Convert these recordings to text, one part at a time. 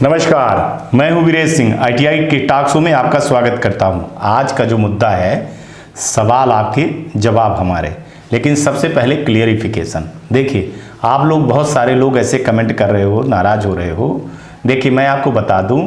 नमस्कार, मैं हूं वीरेश सिंह। आईटीआई के टॉक शो में आपका स्वागत करता हूं। आज का जो मुद्दा है, सवाल आपके जवाब हमारे। लेकिन सबसे पहले क्लियरिफिकेशन। देखिए, आप लोग बहुत सारे लोग ऐसे कमेंट कर रहे हो, नाराज हो रहे हो। देखिए, मैं आपको बता दूं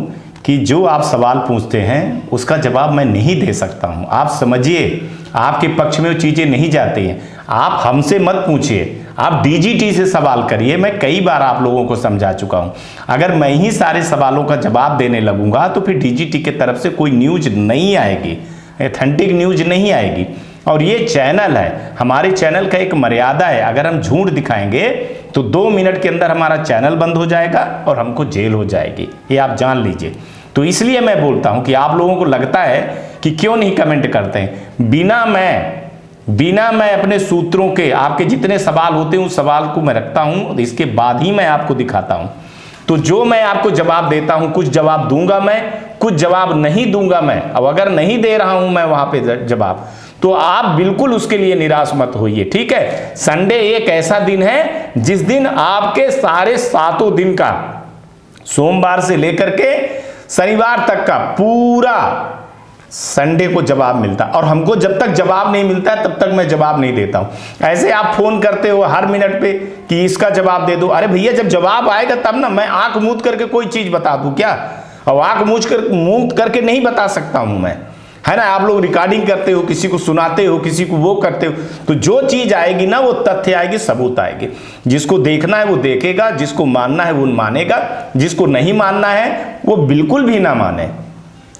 कि जो आप सवाल पूछते हैं उसका जवाब मैं नहीं दे सकता हूं। आप समझिए, आपके पक्ष में वो चीज़ें नहीं जाती हैं। आप हमसे मत पूछिए, आप डीजीटी से सवाल करिए। मैं कई बार आप लोगों को समझा चुका हूं। अगर मैं ही सारे सवालों का जवाब देने लगूंगा तो फिर डीजीटी की तरफ से कोई न्यूज नहीं आएगी, ऑथेंटिक न्यूज नहीं आएगी। और ये चैनल है, हमारे चैनल का एक मर्यादा है। अगर हम झूठ दिखाएंगे तो 2 मिनट के अंदर हमारा चैनल बंद हो जाएगा और हमको जेल हो जाएगी, ये आप जान लीजिए। तो इसलिए मैं बोलता हूं कि आप लोगों को लगता है कि क्यों नहीं कमेंट करते हैं। बिना मैं अपने सूत्रों के आपके जितने सवाल होते हैं उस सवाल को मैं रखता हूं, इसके बाद ही मैं आपको दिखाता हूं। तो जो मैं आपको जवाब देता हूं, कुछ जवाब दूंगा मैं, कुछ जवाब नहीं दूंगा मैं। अब अगर नहीं दे रहा हूं मैं वहां पे जवाब, तो आप बिल्कुल उसके लिए निराश मत होइए, ठीक है। संडे एक ऐसा दिन है जिस दिन आपके सारे 7 दिन का, सोमवार से लेकर के शनिवार तक का पूरा संडे को जवाब मिलता। और हमको जब तक जवाब नहीं मिलता तब तक मैं जवाब नहीं देता हूं। ऐसे आप फोन करते हो हर मिनट पे कि इसका जवाब दे दो। अरे भैया, जब जवाब आएगा तब ना। मैं आंख मूंद करके कोई चीज बता दूं क्या? और आंख मूंद करके नहीं बता सकता हूं मैं, है ना। आप लोग रिकॉर्डिंग करते हो, किसी को सुनाते हो, किसी को वो करते हो। तो जो चीज आएगी ना, वो तथ्य आएगी, सबूत आएगी। जिसको देखना है वो देखेगा, जिसको मानना है वो मानेगा, जिसको नहीं मानना है वो बिल्कुल भी ना माने।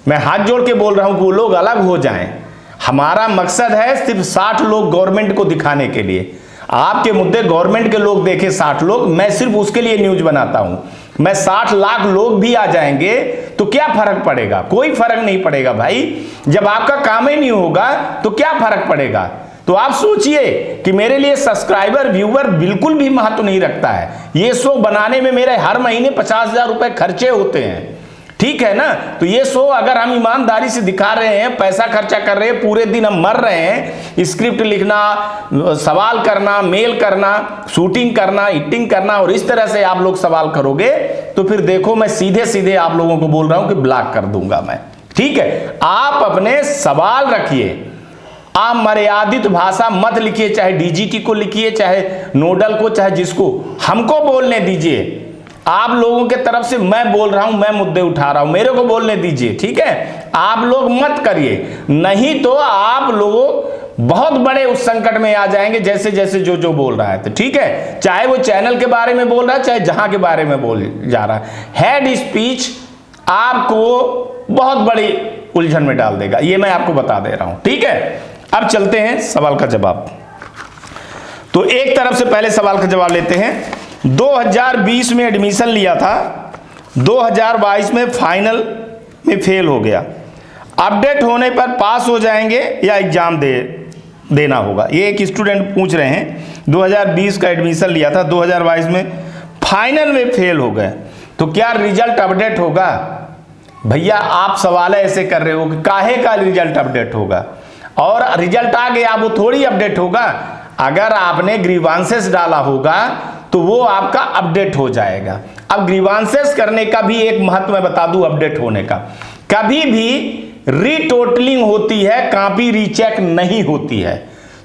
मैं हाथ जोड़ के बोल रहा हूं कि वो लोग अलग हो जाएं। हमारा मकसद है सिर्फ 60 लोग गवर्नमेंट को दिखाने के लिए। आपके मुद्दे गवर्नमेंट के लोग देखे 60 लोग, मैं सिर्फ उसके लिए न्यूज बनाता हूं। मैं 60 लाख लोग भी आ जाएंगे तो क्या फर्क पड़ेगा? कोई फर्क नहीं पड़ेगा भाई। जब आपका काम ही नहीं होगा तो क्या फर्क पड़ेगा? तो आप सोचिए कि मेरे लिए सब्सक्राइबर व्यूअर बिल्कुल भी महत्व नहीं रखता है। ये शो बनाने में मेरे हर महीने 50,000 रुपए खर्चे होते हैं, ठीक है ना। तो ये शो अगर हम ईमानदारी से दिखा रहे हैं, पैसा खर्चा कर रहे हैं, पूरे दिन हम मर रहे हैं, स्क्रिप्ट लिखना, सवाल करना, मेल करना, शूटिंग करना, एडिटिंग करना, और इस तरह से आप लोग सवाल करोगे तो फिर देखो, मैं सीधे सीधे आप लोगों को बोल रहा हूं कि ब्लॉक कर दूंगा मैं, ठीक है। आप अपने सवाल रखिए, आप मर्यादित भाषा मत लिखिए। चाहे डीजीटी को लिखिए, चाहे नोडल को, चाहे जिसको, हमको बोलने दीजिए। आप लोगों के तरफ से मैं बोल रहा हूं, मैं मुद्दे उठा रहा हूं, मेरे को बोलने दीजिए, ठीक है। आप लोग मत करिए, नहीं तो आप लोग बहुत बड़े उस संकट में आ जाएंगे जैसे जैसे जो बोल रहा है। तो ठीक है, चाहे वो चैनल के बारे में बोल रहा है, चाहे जहां के बारे में बोल जा रहा है, हेड स्पीच आपको बहुत बड़ी उलझन में डाल देगा, ये मैं आपको बता दे रहा हूं, ठीक है। अब चलते हैं सवाल का जवाब। तो एक तरफ से पहले सवाल का जवाब लेते हैं। 2020 में एडमिशन लिया था, 2022 में फाइनल में फेल हो गया। अपडेट होने पर पास हो जाएंगे या एग्जाम देना होगा? ये एक स्टूडेंट पूछ रहे हैं। 2020 का एडमिशन लिया था, 2022 में फाइनल में फेल हो गए, तो क्या रिजल्ट अपडेट होगा? भैया, आप सवाल ऐसे कर रहे हो कि काहे का रिजल्ट अपडेट होगा, और रिजल्ट आ गया वो थोड़ी अपडेट होगा। अगर आपने ग्रीवांसेस डाला होगा तो वो आपका अपडेट हो जाएगा। अब ग्रीवांसेस करने का भी एक महत्व मैं बता दूं अपडेट होने का। कभी भी रीटोटलिंग होती है, कॉपी रीचेक नहीं होती है।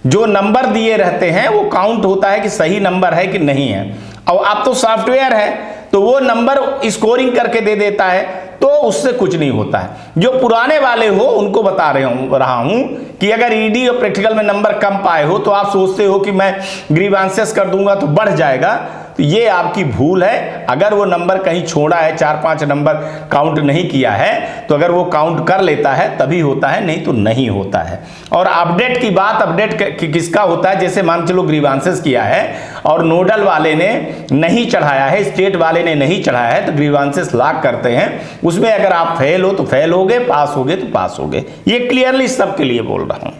जो नंबर दिए रहते हैं वो काउंट होता है कि सही नंबर है कि नहीं है। और अब तो सॉफ्टवेयर है तो वो नंबर स्कोरिंग करके दे देता है, तो उससे कुछ नहीं होता है। जो पुराने वाले हो उनको बता रहा हूं कि अगर ईडी और प्रैक्टिकल में नंबर कम पाए हो तो आप सोचते हो कि मैं ग्रीवांसेस कर दूंगा तो बढ़ जाएगा, तो ये आपकी भूल है। अगर वो नंबर कहीं छोड़ा है, 4-5 नंबर काउंट नहीं किया है, तो अगर वो काउंट कर लेता है तभी होता है, नहीं तो नहीं होता है। और अपडेट की बात, अपडेट किसका होता है? जैसे मान चलो ग्रीवांसेस किया है और नोडल वाले ने नहीं चढ़ाया है, स्टेट वाले ने नहीं चढ़ाया है, तो ग्रीवांसेस लॉक करते हैं। उसमें अगर आप फेल हो तो फेल हो गए, पास हो गए तो पास हो गए। ये क्लियरली सबके लिए बोल रहा हूं।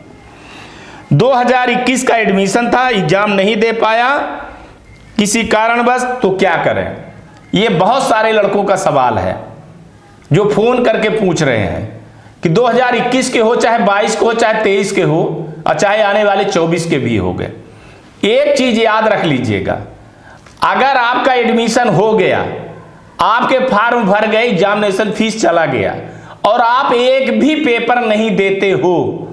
2021 का एडमिशन था, एग्जाम नहीं दे पाया किसी कारणवश, तो क्या करें? ये बहुत सारे लड़कों का सवाल है जो फोन करके पूछ रहे हैं कि 2021 के हो, चाहे 22 के हो, चाहे 23 के हो, और चाहे आने वाले 24 के भी हो गए। एक चीज याद रख लीजिएगा, अगर आपका एडमिशन हो गया, आपके फॉर्म भर गए, एग्जामिनेशन फीस चला गया और आप एक भी पेपर नहीं देते हो,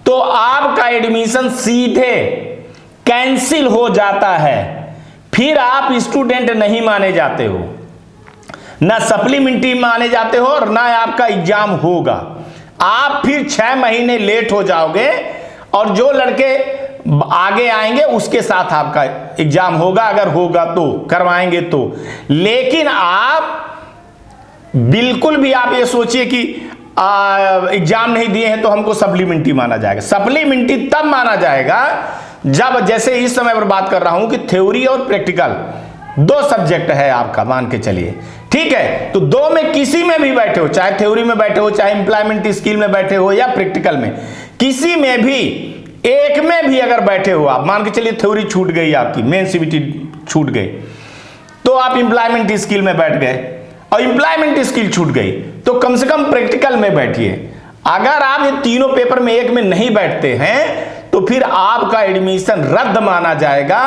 तो आपका एडमिशन सीधे कैंसिल हो जाता है। फिर आप स्टूडेंट नहीं माने जाते हो, ना सप्लीमेंट्री माने जाते हो और ना आपका एग्जाम होगा। आप फिर 6 महीने लेट हो जाओगे और जो लड़के आगे आएंगे उसके साथ आपका एग्जाम होगा, अगर होगा तो करवाएंगे तो। लेकिन आप बिल्कुल भी आप ये सोचिए कि एग्जाम नहीं दिए हैं तो हमको सप्लीमेंट्री माना जाएगा। सप्लीमेंट्री तब माना जाएगा जब, जैसे इस समय पर बात कर रहा हूं कि थ्योरी और प्रैक्टिकल 2 सब्जेक्ट है आपका, मान के चलिए, ठीक है। तो 2 में किसी में भी बैठे हो, चाहे थ्योरी में बैठे हो, चाहे इंप्लायमेंट स्किल में बैठे हो या प्रैक्टिकल में, किसी में भी एक में भी अगर बैठे हो आप, मान के चलिए थ्योरी छूट गई आपकी, मेन सीबीटी छूट गई, तो आप इंप्लायमेंट स्किल में बैठ गए और इंप्लायमेंट स्किल छूट गई, तो कम से कम प्रैक्टिकल में बैठिए। अगर आप ये तीनों पेपर में एक में नहीं बैठते हैं तो फिर आपका एडमिशन रद्द माना जाएगा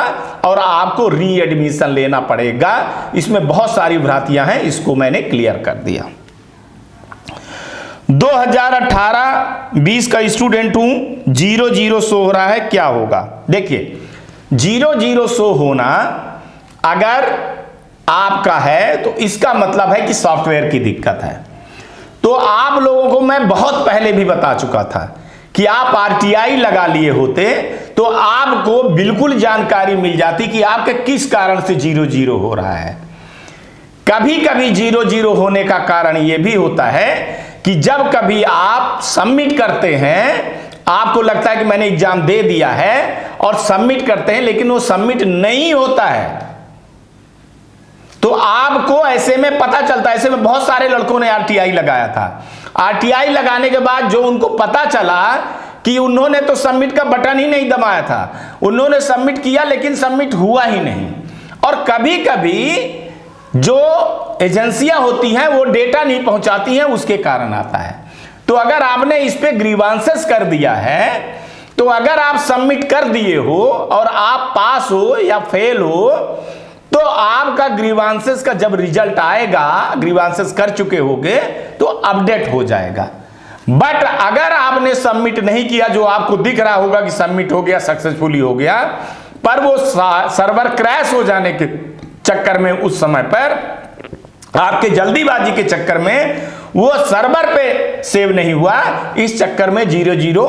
और आपको री एडमिशन लेना पड़ेगा। इसमें बहुत सारी भ्रांतियां हैं, इसको मैंने क्लियर कर दिया। 2018-20 का स्टूडेंट हूं, 0-0 शो हो रहा है, क्या होगा? देखिए 0-0 शो होना अगर आपका है तो इसका मतलब है कि सॉफ्टवेयर की दिक्कत है। तो आप लोगों को मैं बहुत पहले भी बता चुका था कि आप आरटीआई लगा लिए होते तो आपको बिल्कुल जानकारी मिल जाती कि आपके किस कारण से 0-0 हो रहा है। कभी कभी 0-0 होने का कारण यह भी होता है कि जब कभी आप सबमिट करते हैं, आपको लगता है कि मैंने एग्जाम दे दिया है और सबमिट करते हैं, लेकिन वो सबमिट नहीं होता है, तो आपको ऐसे में पता चलता है। ऐसे में बहुत सारे लड़कों ने आरटीआई लगाया था। आरटीआई लगाने के बाद जो उनको पता चला कि उन्होंने तो सबमिट का बटन ही नहीं दबाया था, उन्होंने सबमिट किया लेकिन सबमिट हुआ ही नहीं। और कभी कभी जो एजेंसियां होती हैं वो डेटा नहीं पहुंचाती हैं, उसके कारण आता है। तो अगर आपने इस पे ग्रीवांसेस कर दिया है, तो अगर आप सबमिट कर दिए हो और आप पास हो या फेल हो, तो आपका ग्रीवांसेस का जब रिजल्ट आएगा, ग्रीवांसेस कर चुके होगे तो अपडेट हो जाएगा। बट अगर आपने सबमिट नहीं किया, जो आपको दिख रहा होगा कि सबमिट हो गया, सक्सेसफुली हो गया, पर वो सर्वर क्रैश हो जाने के चक्कर में, उस समय पर आपके जल्दीबाजी के चक्कर में वो सर्वर पे सेव नहीं हुआ, इस चक्कर में 0-0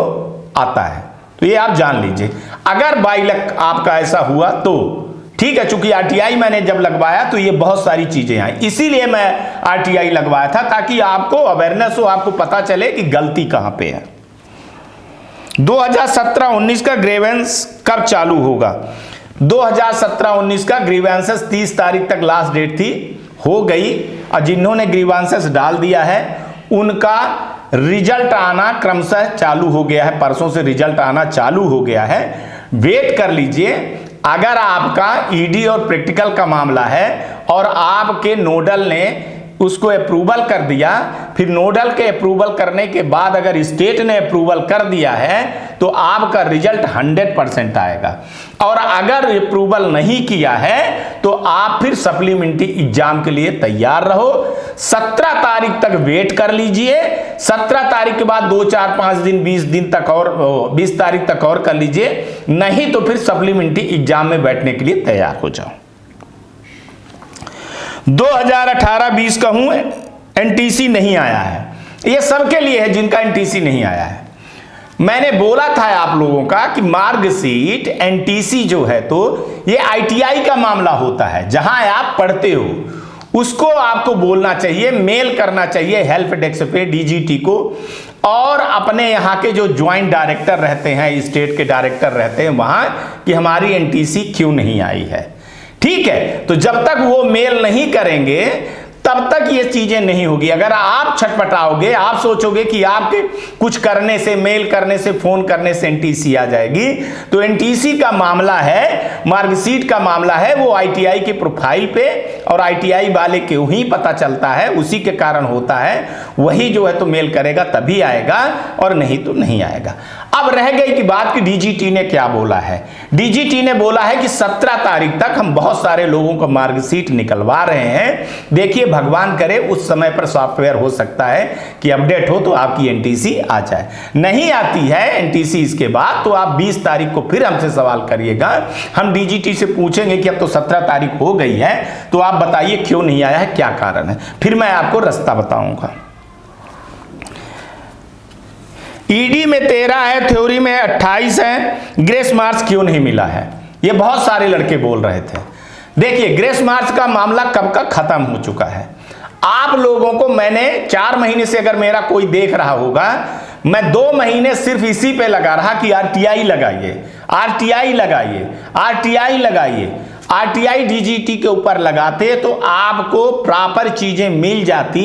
आता है। तो ये आप जान लीजिए। अगर बाई लक आपका ऐसा हुआ तो ठीक है, चूंकि आरटीआई मैंने जब लगवाया तो ये बहुत सारी चीजें आई, इसीलिए मैं आरटीआई लगवाया था, ताकि आपको अवेयरनेस हो, आपको पता चले कि गलती कहां पे है। 2017-19 का ग्रीवेंस कब चालू होगा? 2017-19 का ग्रीवेंसेस 30 तारीख तक लास्ट डेट थी, हो गई। और जिन्होंने ग्रीवेंसेस डाल दिया है उनका रिजल्ट आना क्रमशः चालू हो गया है, परसों से रिजल्ट आना चालू हो गया है। वेट कर लीजिए। अगर आपका ईडी और प्रैक्टिकल का मामला है और आपके नोडल ने उसको अप्रूवल कर दिया, फिर नोडल के अप्रूवल करने के बाद अगर स्टेट ने अप्रूवल कर दिया है तो आपका रिजल्ट 100% आएगा। और अगर अप्रूवल नहीं किया है तो आप फिर सप्लीमेंट्री एग्जाम के लिए तैयार रहो। 17 तारीख तक वेट कर लीजिए। 17 तारीख के बाद 2, 4, 5 दिन, 20 दिन तक और 20 तारीख तक और कर लीजिए, नहीं तो फिर सप्लीमेंट्री एग्जाम में बैठने के लिए तैयार हो जाओ। 2018-20 का हूं, एनटीसी नहीं आया है। ये सबके लिए है जिनका एनटीसी नहीं आया है। मैंने बोला था आप लोगों का कि मार्कशीट एनटीसी जो है तो ये आईटीआई का मामला होता है, जहां आप पढ़ते हो उसको आपको बोलना चाहिए, मेल करना चाहिए हेल्प डेस्क पे डीजीटी को, और अपने यहाँ के जो ज्वाइंट डायरेक्टर रहते हैं, स्टेट के डायरेक्टर रहते हैं वहां, कि हमारी एनटीसी क्यों नहीं आई है। ठीक है, तो जब तक वो मेल नहीं करेंगे तब तक ये चीजें नहीं होगी। अगर आप छटपटाओगे, आप सोचोगे कि आपके कुछ करने से, मेल करने से, फोन करने से एनटीसी आ जाएगी, तो एनटीसी का मामला है, मार्कशीट का मामला है, वो आईटीआई के प्रोफाइल पे और आईटीआई वाले के ही पता चलता है, उसी के कारण होता है। वही जो है तो मेल करेगा तभी आएगा, और नहीं तो नहीं आएगा। अब रह गई की बात कि डीजीटी ने क्या बोला है। डीजीटी ने बोला है कि 17 तारीख तक हम बहुत सारे लोगों को मार्कशीट निकलवा रहे हैं। देखिए भगवान करे उस समय पर सॉफ्टवेयर हो सकता है कि अपडेट हो तो आपकी एनटीसी आ जाए। नहीं आती है एनटीसी इसके बाद तो आप 20 तारीख को फिर हमसे सवाल करिएगा। हम डीजीटी से पूछेंगे कि अब तो 17 तारीख हो गई है, तो आप बताइए क्यों नहीं आया है, क्या कारण है, फिर मैं आपको रास्ता बताऊंगा। ईडी में 13 है, थ्योरी में 28 है, ग्रेस मार्क्स क्यों नहीं मिला है, ये बहुत सारे लड़के बोल रहे थे। देखिए ग्रेस मार्क्स का मामला कब का खत्म हो चुका है। आप लोगों को मैंने 4 महीने से, अगर मेरा कोई देख रहा होगा, मैं 2 महीने सिर्फ इसी पे लगा रहा कि आरटीआई लगाइए, आरटीआई लगाइए, आरटीआई लगाइए। आरटीआई डीजीटी के ऊपर लगाते तो आपको प्रॉपर चीजें मिल जाती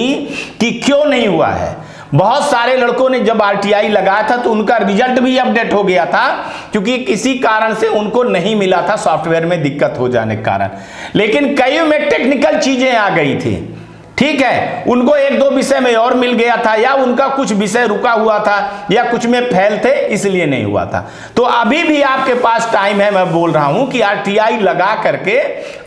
कि क्यों नहीं हुआ है। बहुत सारे लड़कों ने जब आरटीआई लगाया था तो उनका रिजल्ट भी अपडेट हो गया था, क्योंकि किसी कारण से उनको नहीं मिला था, सॉफ्टवेयर में दिक्कत हो जाने के कारण। लेकिन कई में टेक्निकल चीजें आ गई थी, ठीक है, उनको 1-2 विषय में और मिल गया था, या उनका कुछ विषय रुका हुआ था, या कुछ में फेल थे इसलिए नहीं हुआ था। तो अभी भी आपके पास टाइम है, मैं बोल रहा हूं कि आरटीआई लगा करके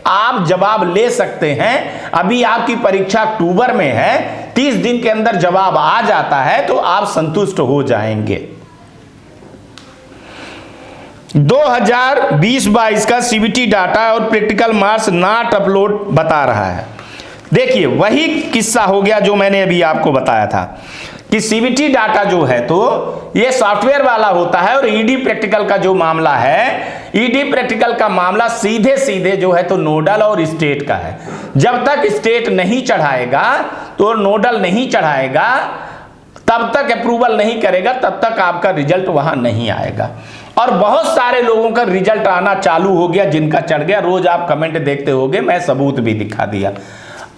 आप जवाब ले सकते हैं। अभी आपकी परीक्षा अक्टूबर में है, 30 दिन के अंदर जवाब आ जाता है तो आप संतुष्ट हो जाएंगे। 2020-22 का सीबीटी डाटा और प्रैक्टिकल मार्क्स नॉट अपलोड बता रहा है। देखिए वही किस्सा हो गया जो मैंने अभी आपको बताया था कि सीबीटी डाटा जो है तो ये सॉफ्टवेयर वाला होता है, और ईडी प्रैक्टिकल का जो मामला है, ईडी प्रैक्टिकल का मामला सीधे सीधे जो है तो नोडल और स्टेट का है। जब तक स्टेट नहीं चढ़ाएगा तो नोडल नहीं चढ़ाएगा, तब तक अप्रूवल नहीं करेगा, तब तक आपका रिजल्ट वहां नहीं आएगा। और बहुत सारे लोगों का रिजल्ट आना चालू हो गया, जिनका चढ़ गया। रोज आप कमेंट देखते होंगे, मैं सबूत भी दिखा दिया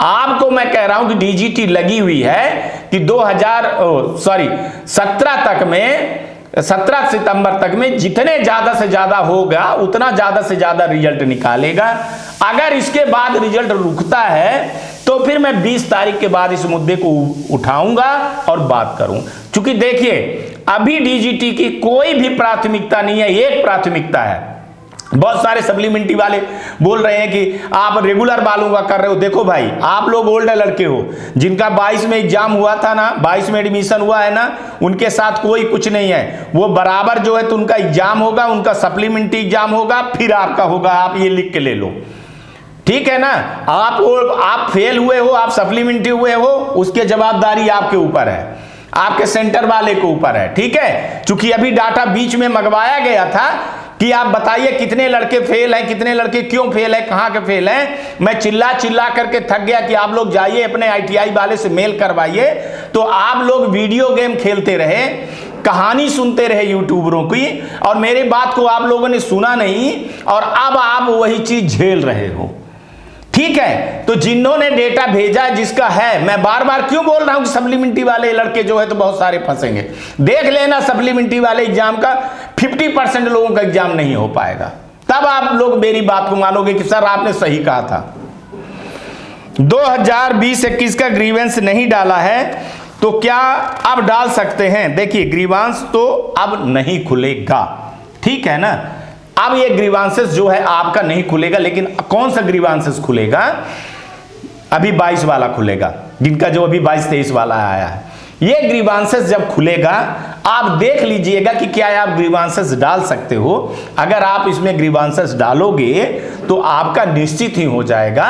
आपको। मैं कह रहा हूं कि डीजीटी लगी हुई है कि 17 तक में, 17 सितंबर तक में जितने ज्यादा से ज्यादा होगा उतना ज्यादा से ज्यादा रिजल्ट निकालेगा। अगर इसके बाद रिजल्ट रुकता है तो फिर मैं 20 तारीख के बाद इस मुद्दे को उठाऊंगा और बात करूं। क्योंकि देखिए अभी डीजीटी की कोई भी प्राथमिकता नहीं है, एक प्राथमिकता है। बहुत सारे सप्लीमेंट्री वाले बोल रहे हैं कि आप रेगुलर वालों का कर रहे हो। देखो भाई, आप लोग ओल्ड लड़के हो, जिनका 22 में एग्जाम हुआ था ना, 22 में एडमिशन हुआ है ना, उनके साथ कोई कुछ नहीं है। वो बराबर जो है तो उनका एग्जाम होगा, उनका सप्लीमेंट्री एग्जाम होगा, फिर आपका होगा। आप ये लिख के ले लो, ठीक है ना। आप फेल हुए हो, आप सप्लीमेंट्री हुए हो, उसके जवाबदारी आपके ऊपर है, आपके सेंटर वाले के ऊपर है, ठीक है। चूंकि अभी डाटा बीच में मंगवाया गया था कि आप बताइए कितने लड़के फेल हैं, कितने लड़के क्यों फेल हैं, कहां के फेल हैं। मैं चिल्ला चिल्ला करके थक गया कि आप लोग जाइए अपने आईटीआई वाले से मेल करवाइए। तो आप लोग वीडियो गेम खेलते रहे, कहानी सुनते रहे यूट्यूबरों की, और मेरी बात को आप लोगों ने सुना नहीं, और अब आप वही चीज झेल रहे हो, ठीक है। तो जिन्होंने डेटा भेजा जिसका है, मैं बार बार क्यों बोल रहा हूं कि सप्लीमेंट्री वाले लड़के जो है तो बहुत सारे फंसेंगे। देख लेना सप्लीमेंट्री वाले एग्जाम का 50% लोगों का एग्जाम नहीं हो पाएगा, तब आप लोग मेरी बात को मानोगे कि सर आपने सही कहा था। 2020-21 का ग्रीवेंस नहीं डाला है तो क्या अब डाल सकते हैं। देखिए ग्रीवांस तो अब नहीं खुलेगा, ठीक है ना। अब ये ग्रीवांसेस जो है आपका नहीं खुलेगा, लेकिन कौन सा ग्रीवांसेस खुलेगा, अभी 22 वाला खुलेगा, जिनका जो अभी 22-23 वाला आया है। ये ग्रीवांसेस जब खुलेगा आप देख लीजिएगा कि क्या आप ग्रीवांसेस डाल सकते हो। अगर आप इसमें ग्रीवांसेस डालोगे तो आपका निश्चित ही हो जाएगा,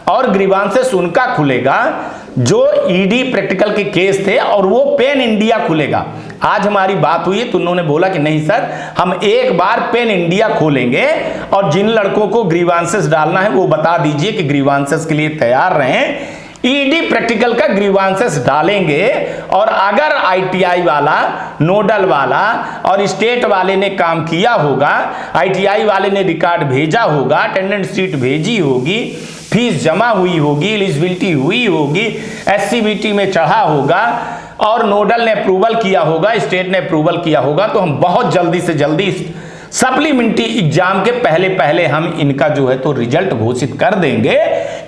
और ग्रीवांसेस उनका खुलेगा जो ईडी प्रैक्टिकल के केस थे, और वो पेन इंडिया खुलेगा। आज हमारी बात हुई तो उन्होंने बोला कि नहीं सर, हम एक बार पेन इंडिया खोलेंगे, और जिन लड़कों को ग्रीवांसेस डालना है वो बता दीजिए कि ग्रीवांसेस के लिए तैयार रहें। ईडी प्रैक्टिकल का ग्रीवांसेस डालेंगे, और अगर आईटीआई वाला, नोडल वाला और स्टेट वाले ने काम किया होगा, आईटीआई वाले ने रिकॉर्ड भेजा होगा, अटेंडेंस शीट भेजी होगी, फीस जमा हुई होगी, एलिजिबिलिटी हुई होगी, एससीबीटी में चढ़ा होगा, और नोडल ने अप्रूवल किया होगा, स्टेट ने अप्रूवल किया होगा, तो हम बहुत जल्दी से जल्दी सप्लीमेंट्री एग्जाम के पहले पहले हम इनका जो है तो रिजल्ट घोषित कर देंगे।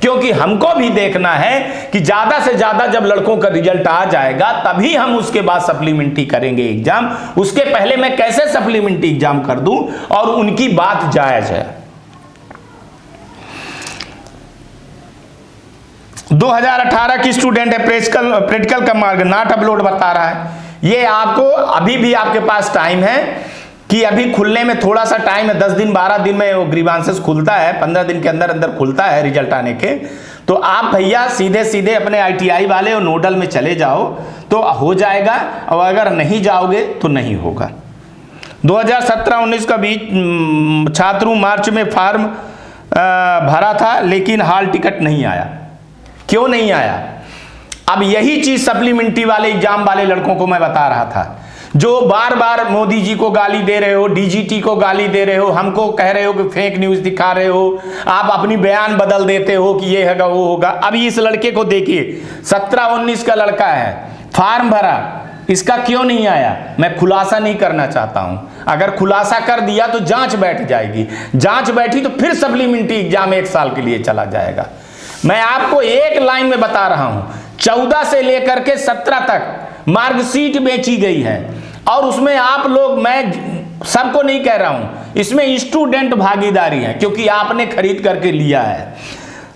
क्योंकि हमको भी देखना है कि ज्यादा से ज्यादा जब लड़कों का रिजल्ट आ जाएगा तभी हम उसके बाद सप्लीमेंट्री करेंगे एग्जाम। उसके पहले मैं कैसे सप्लीमेंट्री एग्जाम कर दूं, और उनकी बात जायज है। 2018 की स्टूडेंट है, प्रैक्टिकल का मार्क नॉट अपलोड बता रहा है। ये आपको अभी भी आपके पास टाइम है कि अभी खुलने में थोड़ा सा टाइम है, 10 दिन 12 दिन में वो ग्रीवांसेस खुलता है, 15 दिन के अंदर अंदर खुलता है रिजल्ट आने के। तो आप भैया सीधे सीधे अपने ITI वाले और नोडल में चले जाओ तो हो जाएगा, और अगर नहीं जाओगे तो नहीं होगा। 2017-19 का बीच छात्रों मार्च में फॉर्म भरा था लेकिन हॉल टिकट नहीं आया। क्यों नहीं आया? अब यही चीज सप्लीमेंट्री वाले एग्जाम वाले लड़कों को मैं बता रहा था, जो बार बार मोदी जी को गाली दे रहे हो, DGT को गाली दे रहे हो, हमको कह रहे हो कि फेक न्यूज दिखा रहे हो, आप अपनी बयान बदल देते हो कि ये होगा वो होगा। अभी इस लड़के को देखिए, 17-19 का लड़का है, फॉर्म भरा, इसका क्यों नहीं आया? मैं खुलासा नहीं करना चाहता हूं। अगर खुलासा कर दिया तो जांच बैठ जाएगी, जांच बैठी तो फिर सप्लीमेंट्री एग्जाम 1 साल के लिए चला जाएगा। मैं आपको एक लाइन में बता रहा हूं, 14 से लेकर के 17 तक मार्कशीट बेची गई है, और उसमें आप लोग, मैं सबको नहीं कह रहा हूं, इसमें स्टूडेंट भागीदारी है क्योंकि आपने खरीद करके लिया है।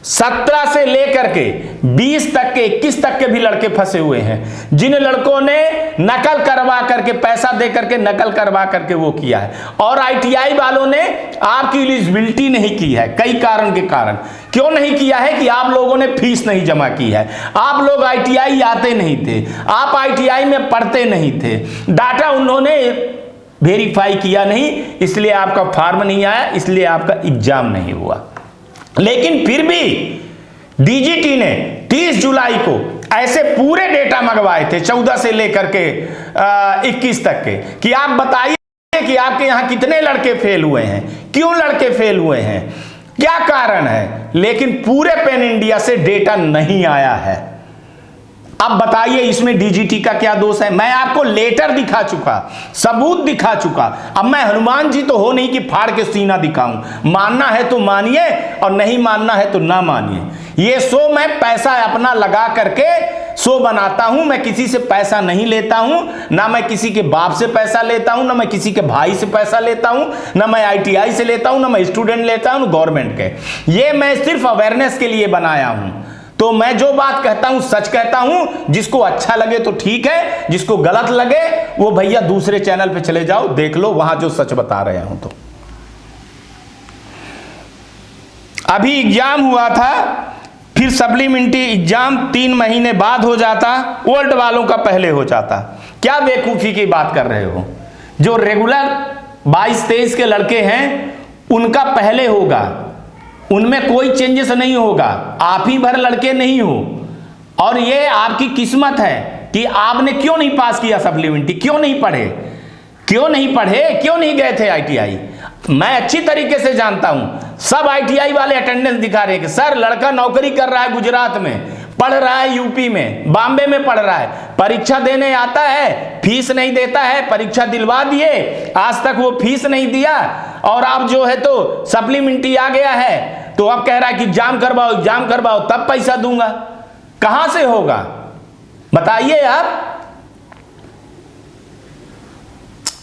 17 से लेकर के 20 तक के, 21 तक के भी लड़के फंसे हुए हैं, जिन लड़कों ने नकल करवा करके, पैसा दे करके नकल करवा करके वो किया है, और ITI वालों ने आपकी एलिजिबिलिटी नहीं की है कई कारण के कारण। क्यों नहीं किया है? कि आप लोगों ने फीस नहीं जमा की है, आप लोग ITI आते नहीं थे, आप ITI में पढ़ते नहीं थे, डाटा उन्होंने वेरीफाई किया नहीं, इसलिए आपका फॉर्म नहीं आया, इसलिए आपका एग्जाम नहीं हुआ। लेकिन फिर भी DGT ने 30 जुलाई को ऐसे पूरे डेटा मंगवाए थे 14 से लेकर के 21 तक के, कि आप बताइए कि आपके यहां कितने लड़के फेल हुए हैं, क्यों लड़के फेल हुए हैं, क्या कारण है। लेकिन पूरे पैन इंडिया से डेटा नहीं आया है। अब बताइए इसमें DGT का क्या दोष है? मैं आपको लेटर दिखा चुका, सबूत दिखा चुका। अब मैं हनुमान जी तो हो नहीं कि फाड़ के सीना दिखाऊं। मानना है तो मानिए और नहीं मानना है तो ना मानिए। ये शो मैं पैसा अपना लगा करके शो बनाता हूं, मैं किसी से पैसा नहीं लेता हूं, ना मैं किसी के बाप से पैसा लेता हूं, ना मैं किसी के भाई से पैसा लेता हूं, ना मैं ITI से लेता हूं, ना मैं स्टूडेंट लेता हूं, गवर्नमेंट के। ये मैं सिर्फ अवेयरनेस के लिए बनाया हूं। तो मैं जो बात कहता हूं सच कहता हूं, जिसको अच्छा लगे तो ठीक है, जिसको गलत लगे वो भैया दूसरे चैनल पे चले जाओ, देख लो वहां जो सच बता रहे हूं। तो अभी एग्जाम हुआ था, फिर सप्लीमेंट्री एग्जाम 3 महीने बाद हो जाता, ओल्ड वालों का पहले हो जाता। क्या बेवकूफी की बात कर रहे हो? जो रेगुलर 22-23 के लड़के हैं उनका पहले होगा, उनमें कोई चेंजेस नहीं होगा, आप ही भर लड़के नहीं हो। और ये आपकी किस्मत है कि आपने क्यों नहीं पास किया सप्लीमेंट्री, क्यों नहीं पढ़े, क्यों नहीं पढ़े, क्यों नहीं गए थे ITI। मैं अच्छी तरीके से जानता हूं, सब ITI वाले अटेंडेंस दिखा रहे हैं कि सर लड़का नौकरी कर रहा है गुजरात में, पढ़ रहा है यूपी में, बॉम्बे में पढ़ रहा है, परीक्षा देने आता है, फीस नहीं देता है, परीक्षा दिलवा दिए, आज तक वो फीस नहीं दिया, और आप जो है तो सप्लीमेंट्री आ गया है तो अब कह रहा है कि एग्जाम करवाओ तब पैसा दूंगा। कहां से होगा बताइए आप।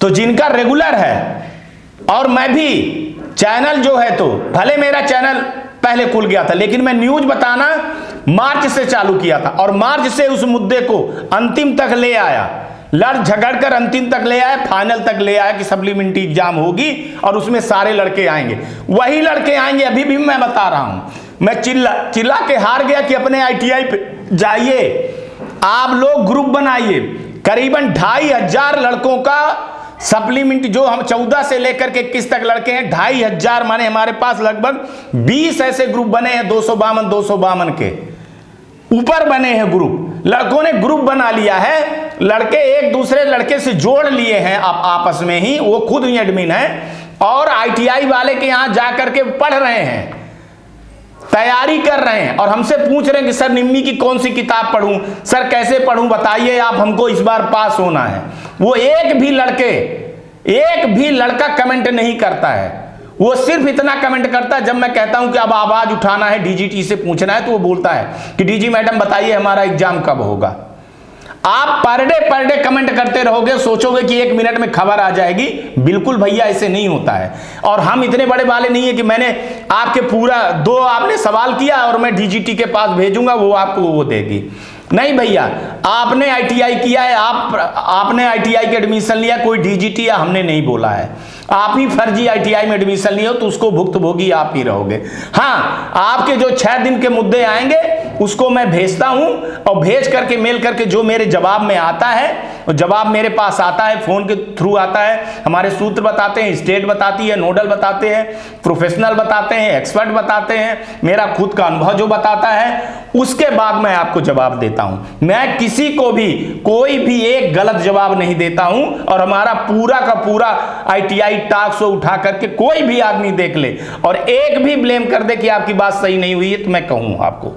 तो जिनका रेगुलर है, और मैं भी चैनल जो है, तो भले मेरा चैनल पहले खुल गया था लेकिन मैं न्यूज बताना मार्च से चालू किया था, और मार्च से उस मुद्दे को अंतिम तक ले आया, लड़ झगड़ कर अंतिम तक ले आया, फाइनल तक ले आया कि सप्लीमेंट्री एग्जाम होगी और उसमें सारे लड़के आएंगे। वही लड़के आएंगे, अभी भी मैं बता रहा हूं। मैं चिल्ला के हार गया कि अपने ITI पे जाइए, आप लोग ग्रुप बनाइए, करीबन 2500 लड़कों का सप्लीमेंट्री, जो हम 14 से लेकर के 21 तक लड़के हैं, 2500, माने हमारे पास लगभग 20 ऐसे ग्रुप बने हैं, 252 के ऊपर बने हैं ग्रुप। लड़कों ने ग्रुप बना लिया है, लड़के एक दूसरे लड़के से जोड़ लिए हैं आपस में ही, वो खुद ही एडमिन है, और ITI वाले के यहां जाकर के पढ़ रहे हैं, तैयारी कर रहे हैं, और हमसे पूछ रहे हैं कि सर निम्मी की कौन सी किताब पढ़ूं, सर कैसे पढ़ूं, बताइए आप, हमको इस बार पास होना है। वो एक भी लड़का कमेंट नहीं करता है, वो सिर्फ इतना कमेंट करता है जब मैं कहता हूं कि अब आवाज उठाना है, DGT से पूछना है, तो वो बोलता है कि DG मैडम बताइए हमारा एग्जाम कब होगा। आप पर डे कमेंट करते रहोगे, सोचोगे कि 1 मिनट में खबर आ जाएगी। बिल्कुल भैया ऐसे नहीं होता है। और हम इतने बड़े वाले नहीं है कि मैंने आपके पूरा 2 आपने सवाल किया और मैं डीजीटी के पास भेजूंगा वो आपको वो देगी। नहीं भैया, आपने आईटीआई किया है, आपने आईटीआई के एडमिशन लिया, कोई डीजीटी या हमने नहीं बोला है। आप ही फर्जी आईटीआई में एडमिशन लिए हो तो उसको भुक्तभोगी आप ही रहोगे। हाँ, आपके जो 6 दिन के मुद्दे आएंगे उसको मैं भेजता हूं और भेज करके मेल करके जो मेरे जवाब में आता है, और जवाब मेरे पास आता है, फोन के थ्रू आता है। हमारे सूत्र बताते हैं, स्टेट बताती है, नोडल बताते हैं, प्रोफेशनल बताते हैं, एक्सपर्ट बताते हैं, मेरा खुद का अनुभव जो बताता है, उसके बाद मैं आपको जवाब देता हूं। मैं किसी को भी कोई भी एक गलत जवाब नहीं देता हूं। और हमारा पूरा का पूरा आईटीआई टॉक शो उठा करके कोई भी आदमी देख ले और एक भी ब्लेम कर दे कि आपकी बात सही नहीं हुई है तो मैं कहूं आपको,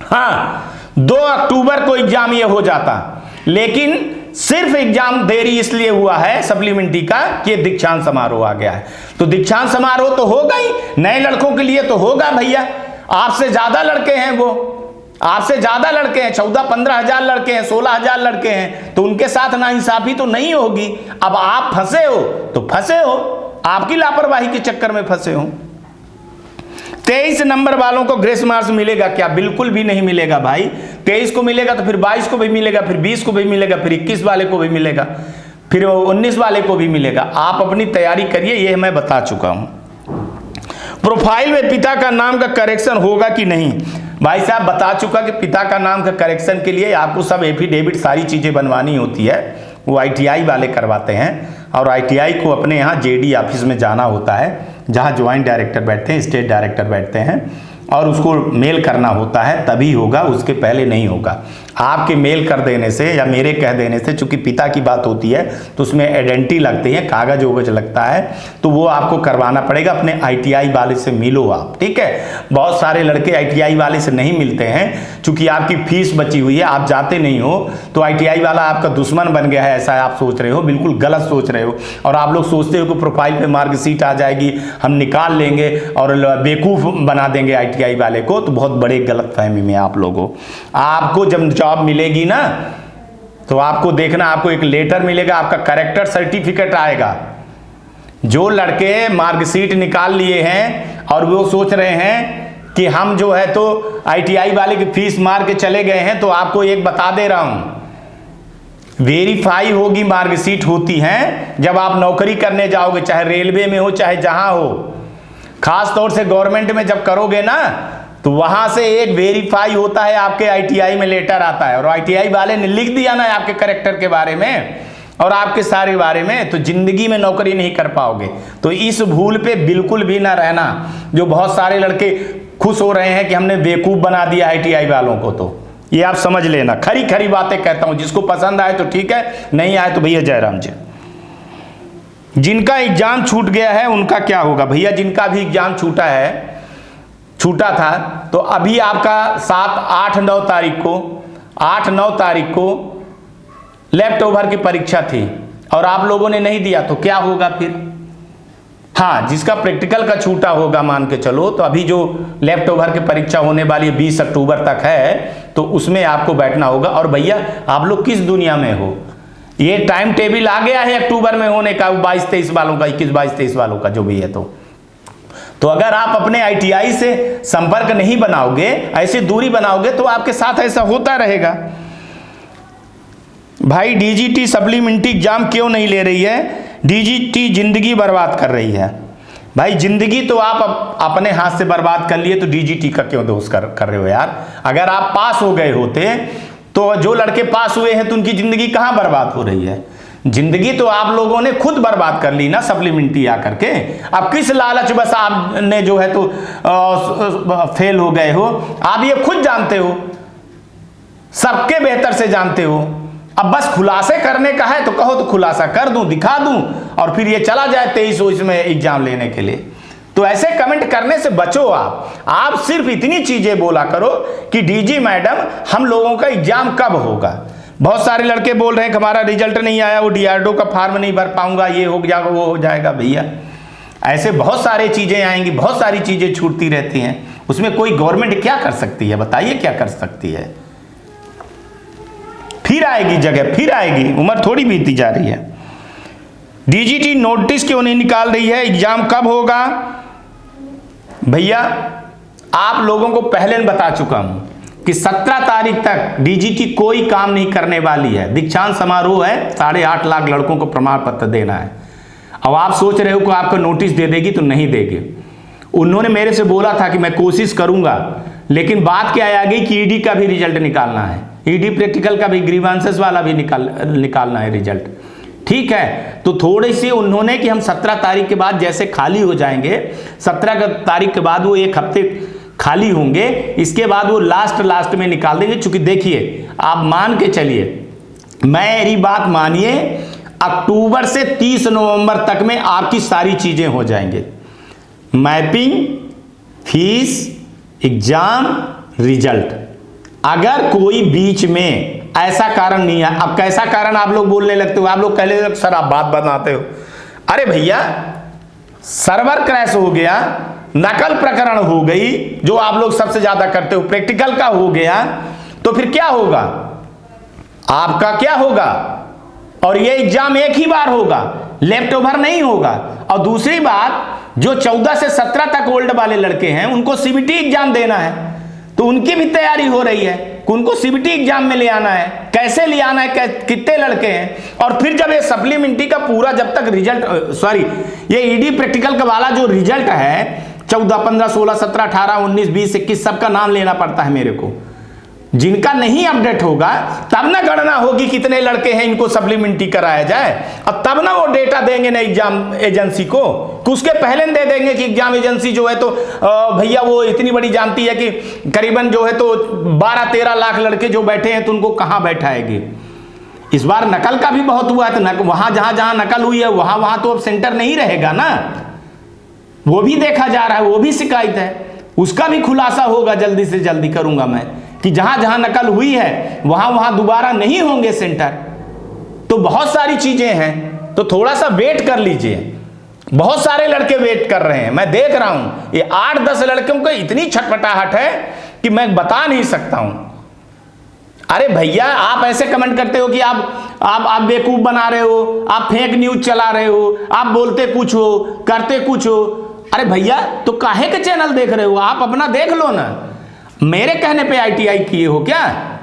हाँ 2 अक्टूबर को एग्जाम ये हो जाता, लेकिन सिर्फ एग्जाम देरी इसलिए हुआ है सप्लीमेंट्री का कि दीक्षांत समारोह आ गया है। तो दीक्षांत समारोह तो होगा ही, नए लड़कों के लिए तो होगा भैया। आपसे ज्यादा लड़के हैं, वो आपसे ज्यादा लड़के हैं, 14-15 हजार लड़के हैं, 16 हजार लड़के हैं, तो उनके साथ नाइंसाफी तो नहीं होगी। अब आप फंसे हो तो फंसे हो, आपकी लापरवाही के चक्कर में फंसे हो। 23 नंबर वालों को ग्रेस मार्क्स मिलेगा क्या? बिल्कुल भी नहीं मिलेगा भाई। 23 को मिलेगा तो फिर 22 को भी मिलेगा, फिर 20 को भी मिलेगा, फिर 21 वाले को भी मिलेगा, फिर 19 वाले को भी मिलेगा। आप अपनी तैयारी करिए, यह मैं बता चुका हूं। प्रोफाइल में पिता का नाम का करेक्शन होगा कि नहीं? भाई साहब बता चुका कि पिता का नाम का करेक्शन के लिए आपको सब एफिडेविट सारी चीजें बनवानी होती है, वो आईटीआई वाले करवाते हैं। और आईटीआई को अपने यहाँ जेडी ऑफिस में जाना होता है, जहाँ ज्वाइंट डायरेक्टर बैठते हैं, स्टेट डायरेक्टर बैठते हैं, और उसको मेल करना होता है, तभी होगा, उसके पहले नहीं होगा। आपके मेल कर देने से या मेरे कह देने से, चूंकि पिता की बात होती है तो उसमें आइडेंटिटी लगती है, कागज वोगज लगता है, तो वो आपको करवाना पड़ेगा। अपने आईटीआई वाले से मिलो आप, ठीक है। बहुत सारे लड़के आईटीआई वाले से नहीं मिलते हैं, चूंकि आपकी फीस बची हुई है, आप जाते नहीं हो, तो आईटीआई वाला आपका दुश्मन बन गया है, ऐसा आप सोच रहे हो। बिल्कुल गलत सोच रहे हो। और आप लोग सोचते हो कि प्रोफाइल पे मार्कशीट आ जाएगी, हम निकाल लेंगे और बेवकूफ बना देंगे आईटीआई वाले को, तो बहुत बड़े गलतफहमी में आप लोगों। आपको जब जॉब मिलेगी ना तो आपको देखना, आपको एक लेटर मिलेगा, आपका कैरेक्टर सर्टिफिकेट आएगा। जो लड़के मार्कशीट निकाल लिए हैं और वो सोच रहे हैं कि हम जो है तो आईटीआई वाले की फीस मार के चले गए हैं, तो आपको एक बता दे रहा हूं, वेरीफाई होगी मार्कशीट होती है जब आप नौकरी करने जाओगे, चाहे रेलवे में हो चाहे जहां हो। खास तौर से गवर्नमेंट में जब करोगे ना तो वहां से एक वेरीफाई होता है, आपके आईटीआई में लेटर आता है, और आईटीआई वाले ने लिख दिया ना आपके कैरेक्टर के बारे में और आपके सारे बारे में, तो जिंदगी में नौकरी नहीं कर पाओगे। तो इस भूल पे बिल्कुल भी ना रहना। जो बहुत सारे लड़के खुश हो रहे हैं कि हमने बेवकूफ बना दिया आईटीआई वालों को, तो ये आप समझ लेना। खरी खरी बातें कहता हूं, जिसको पसंद आए तो ठीक है, नहीं आए तो भैया जयराम जी। जिनका एग्जाम छूट गया है उनका क्या होगा? भैया जिनका भी एग्जाम छूटा था, तो अभी आपका 8-9 तारीख को लेफ्ट ओवर की परीक्षा थी और आप लोगों ने नहीं दिया, तो क्या होगा फिर? हाँ, जिसका प्रैक्टिकल का छूटा होगा मान के चलो, तो अभी जो लेफ्ट ओवर की परीक्षा होने वाली 20 अक्टूबर तक है, तो उसमें आपको बैठना होगा। और भैया आप लोग किस दुनिया में हो? ये टाइम टेबल आ गया है अक्टूबर में होने का, 22-23 वालों का, 21-22-23 वालों का जो भी है। तो अगर आप अपने आईटीआई से संपर्क नहीं बनाओगे, ऐसी दूरी बनाओगे, तो आपके साथ ऐसा होता रहेगा। भाई डीजीटी सप्लीमेंट्री एग्जाम क्यों नहीं ले रही है? डीजीटी जिंदगी बर्बाद कर रही है। भाई जिंदगी तो आप अपने हाथ से बर्बाद कर लिए, तो डीजीटी का क्यों दोष कर रहे हो यार? अगर आप पास हो गए होते, तो जो लड़के पास हुए हैं तो उनकी जिंदगी कहां बर्बाद हो रही है? जिंदगी तो आप लोगों ने खुद बर्बाद कर ली ना सप्लीमेंट्री आकर के। अब किस लालच बस आपने जो है तो फेल हो गए हो? आप ये खुद जानते हो, सबके बेहतर से जानते हो। अब बस खुलासे करने का है तो कहो तो खुलासा कर दूं, दिखा दूं, और फिर ये चला जाए 23 में एग्जाम लेने के लिए। तो ऐसे कमेंट करने से बचो आप सिर्फ इतनी चीजें बोला करो कि डीजी मैडम हम लोगों का एग्जाम कब होगा। बहुत सारे लड़के बोल रहे हैं कि हमारा रिजल्ट नहीं आया, वो डीआरडीओ का फॉर्म नहीं भर पाऊंगा, ये हो जाएगा वो हो जाएगा। भैया ऐसे बहुत सारी चीजें आएंगी, बहुत सारी चीजें छूटती रहती हैं, उसमें कोई गवर्नमेंट क्या कर सकती है? बताइए क्या कर सकती है? फिर आएगी जगह, फिर आएगी, उम्र थोड़ी बीती जा रही है। डीजीटी नोटिस क्यों नहीं निकाल रही है, एग्जाम कब होगा? भैया आप लोगों को पहले बता चुका हूं कि 17 तारीख तक डीजीटी कोई काम नहीं करने वाली है। दीक्षांत समारोह है, 8.5 लाख लड़कों को प्रमाण पत्र देना है। अब आप सोच रहे हो कि आपको नोटिस दे देगी, तो नहीं देगी। उन्होंने मेरे से बोला था कि मैं कोशिश करूंगा, लेकिन बात क्या आ गई कि ईडी का भी रिजल्ट निकालना है, ईडी प्रैक्टिकल का भी, ग्रीवांसेस वाला भी निकालना है रिजल्ट। ठीक है, तो थोड़ी सी उन्होंने कि हम 17 तारीख के बाद जैसे खाली हो जाएंगे, 17 तारीख के बाद वो 1 हफ्ते खाली होंगे, इसके बाद वो लास्ट में निकाल देंगे। चूंकि देखिए, आप मान के चलिए, मेरी बात मानिए, अक्टूबर से 30 नवंबर तक में आपकी सारी चीजें हो जाएंगे। Mapping, fees, exam, result. अगर कोई बीच में ऐसा कारण नहीं है, अब कैसा कारण आप लोग बोलने लगते हो, आप लोग कहने लगते सर आप बात बनाते हो। अरे भैया, सर्वर क्रैश हो गया, नकल प्रकरण हो गई, जो आप लोग सबसे ज्यादा करते हो, प्रैक्टिकल का हो गया, तो फिर क्या होगा? आपका क्या होगा? और ये एग्जाम एक ही बार होगा, लेफ्ट ओवर नहीं होगा। और दूसरी बात, जो 14 से 17 तक ओल्ड वाले लड़के हैं, उनको सीबीटी एग्जाम देना है, तो उनकी भी तैयारी हो रही है कि उनको सीबीटी एग्जाम में ले आना है। कैसे ले आना है, कितने लड़के हैं, और फिर जब ये सप्लीमेंट्री का पूरा जब तक रिजल्ट, ये ईडी प्रैक्टिकल का वाला जो रिजल्ट है, 14, 15, 16, 17, 18, 19, 20, 21 सबका नाम लेना पड़ता है मेरे को। जिनका नहीं अपडेट होगा, तब ना गणना होगी कितने लड़के हैं, इनको सप्लीमेंट्री कराया जाए, और तब ना वो डेटा देंगे ना एग्जाम एजेंसी को। उसके पहले दे देंगे कि एग्जाम एजेंसी जो है तो भैया वो इतनी बड़ी जानती है कि करीबन जो है तो 12-13 लाख लड़के जो बैठे हैं, तो उनको कहां बैठाएगी। इस बार नकल का भी बहुत हुआ है, तो वहां जहां नकल हुई है, वहां तो अब सेंटर नहीं रहेगा ना, वो भी देखा जा रहा है, वो भी शिकायत है, उसका भी खुलासा होगा, जल्दी से जल्दी करूंगा मैं, कि जहां जहां नकल हुई है वहां दोबारा नहीं होंगे सेंटर। तो बहुत सारी चीजें हैं, तो थोड़ा सा वेट कर लीजिए। बहुत सारे लड़के वेट कर रहे हैं, मैं देख रहा हूं, ये 8-10 लड़कों को इतनी छटपटाहट है कि मैं बता नहीं सकता हूं। अरे भैया, आप ऐसे कमेंट करते हो कि आप बेवकूफ बना रहे हो, आप फेक न्यूज चला रहे हो, आप बोलते कुछ हो, करते कुछ हो। अरे भैया, तो काहे के चैनल देख रहे हो? आप अपना देख लो ना। मेरे कहने पे आईटीआई किए हो क्या?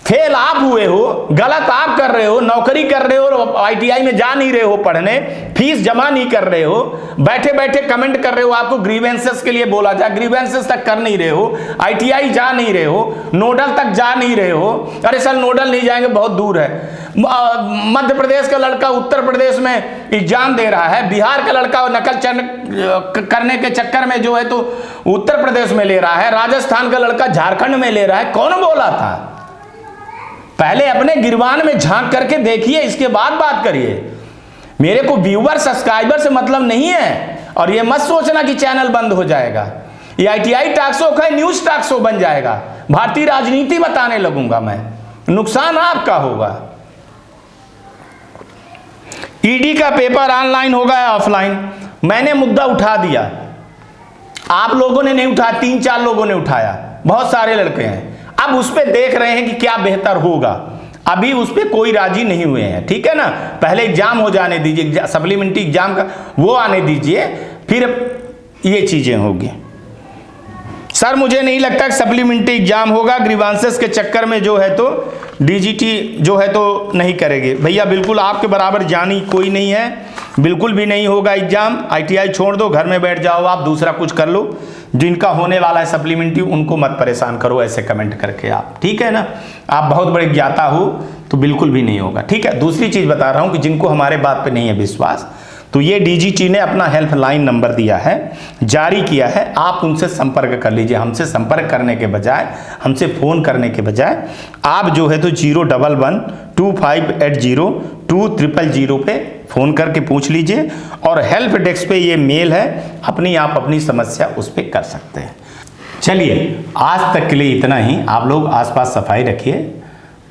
फेल आप हुए हो, गलत आप कर रहे हो, नौकरी कर रहे हो, आईटीआई में जा नहीं रहे हो पढ़ने, फीस जमा नहीं कर रहे हो, बैठे बैठे कमेंट कर रहे हो, आपको ग्रीवेंसेस के लिए बोला जाए, ग्रीवेंसेस तक कर नहीं रहे हो, आईटीआई जा नहीं रहे हो, नोडल तक जा नहीं रहे हो। अरे सर नोडल नहीं जाएंगे, बहुत दूर है। मध्य प्रदेश का लड़का उत्तर प्रदेश में एग्जाम दे रहा है, बिहार का लड़का नकल करने के चक्कर में जो है तो उत्तर प्रदेश में ले रहा है, राजस्थान का लड़का झारखंड में ले रहा है। कौन बोला था? पहले अपने गिरवान में झांक करके देखिए, इसके बाद बात करिए। मेरे को व्यूअर सब्सक्राइबर से मतलब नहीं है, और ये मत सोचना कि चैनल बंद हो जाएगा। ये आईटीआई टॉक शो का न्यूज टॉक शो बन जाएगा, भारतीय राजनीति बताने लगूंगा मैं, नुकसान आपका होगा। ईडी का पेपर ऑनलाइन होगा या ऑफलाइन? मैंने मुद्दा उठा दिया, आप लोगों ने नहीं उठाया, 3-4 लोगों ने उठाया, बहुत सारे लड़के हैं। अब उस पे देख रहे हैं कि क्या बेहतर होगा, अभी उस पे कोई राजी नहीं हुए हैं। ठीक है ना, पहले एग्जाम हो जाने दीजिए, सप्लीमेंट्री एग्जाम का वो आने दीजिए, फिर ये चीजें होगी। सर मुझे नहीं लगता कि सप्लीमेंट्री एग्जाम होगा, ग्रीवांसेस के चक्कर में जो है तो डीजीटी जो है तो नहीं करेगी। भैया बिल्कुल आपके बराबर जानी कोई नहीं है, बिल्कुल भी नहीं होगा एग्जाम। आईटीआई छोड़ दो, घर में बैठ जाओ, आप दूसरा कुछ कर लो। जिनका होने वाला है सप्लीमेंट्री, उनको मत परेशान करो ऐसे कमेंट करके आप, ठीक है ना। आप बहुत बड़े ज्ञाता हो, तो बिल्कुल भी नहीं होगा। ठीक है, दूसरी चीज बता रहा हूं कि जिनको हमारे बात पे नहीं है विश्वास, तो ये डीजीटी ने अपना हेल्पलाइन नंबर दिया है, जारी किया है, आप उनसे संपर्क कर लीजिए। हमसे संपर्क करने के बजाय, हमसे फोन करने के बजाय आप जो है तो 011-2580-2000 पे फोन करके पूछ लीजिए, और हेल्प डेस्क पे ये मेल है, आप अपनी समस्या उस पर कर सकते हैं। चलिए, आज तक के लिए इतना ही। आप लोग आसपास सफाई रखिए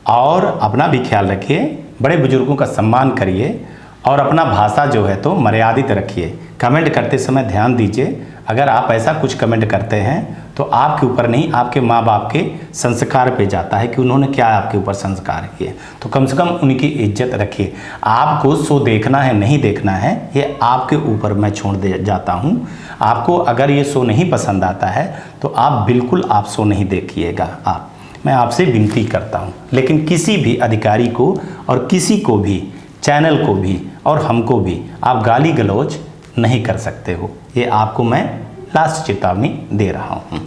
और अपना भी ख्याल रखिए, बड़े बुजुर्गों का सम्मान करिए, और अपना भाषा जो है तो मर्यादित रखिए। कमेंट करते समय ध्यान दीजिए, अगर आप ऐसा कुछ कमेंट करते हैं तो आपके ऊपर नहीं, आपके माँ बाप के संस्कार पे जाता है कि उन्होंने क्या आपके ऊपर संस्कार किए। तो कम से कम उनकी इज्जत रखिए। आपको शो देखना है नहीं देखना है ये आपके ऊपर मैं छोड़ दे जाता हूँ। आपको अगर ये शो नहीं पसंद आता है तो आप बिल्कुल आप शो नहीं देखिएगा। मैं आपसे विनती करता हूँ। लेकिन किसी भी अधिकारी को और किसी को भी, चैनल को भी और हमको भी आप गाली गलौज नहीं कर सकते हो। ये आपको मैं लास्ट चेतावनी दे रहा हूँ।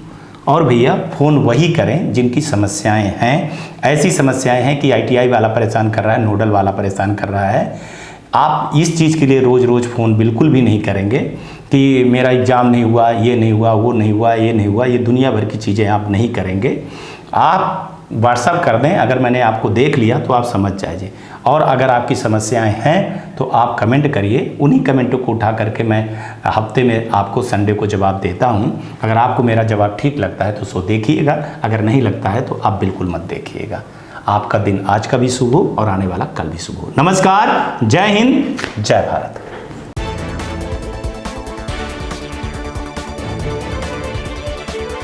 और भैया फ़ोन वही करें जिनकी समस्याएं हैं। ऐसी समस्याएं हैं कि ITI वाला परेशान कर रहा है, नोडल वाला परेशान कर रहा है। आप इस चीज़ के लिए रोज़ रोज़ फ़ोन बिल्कुल भी नहीं करेंगे कि मेरा एग्ज़ाम नहीं हुआ, ये नहीं हुआ, वो नहीं हुआ, ये नहीं हुआ। ये दुनिया भर की चीज़ें आप नहीं करेंगे। आप व्हाट्सअप कर दें, अगर मैंने आपको देख लिया तो आप समझ जाइए। और अगर आपकी समस्याएं हैं तो आप कमेंट करिए। उन्हीं कमेंटों को उठा करके मैं हफ्ते में आपको संडे को जवाब देता हूं। अगर आपको मेरा जवाब ठीक लगता है तो सो देखिएगा, अगर नहीं लगता है तो आप बिल्कुल मत देखिएगा। आपका दिन आज का भी शुभ हो और आने वाला कल भी शुभ हो। नमस्कार, जय हिंद, जय भारत।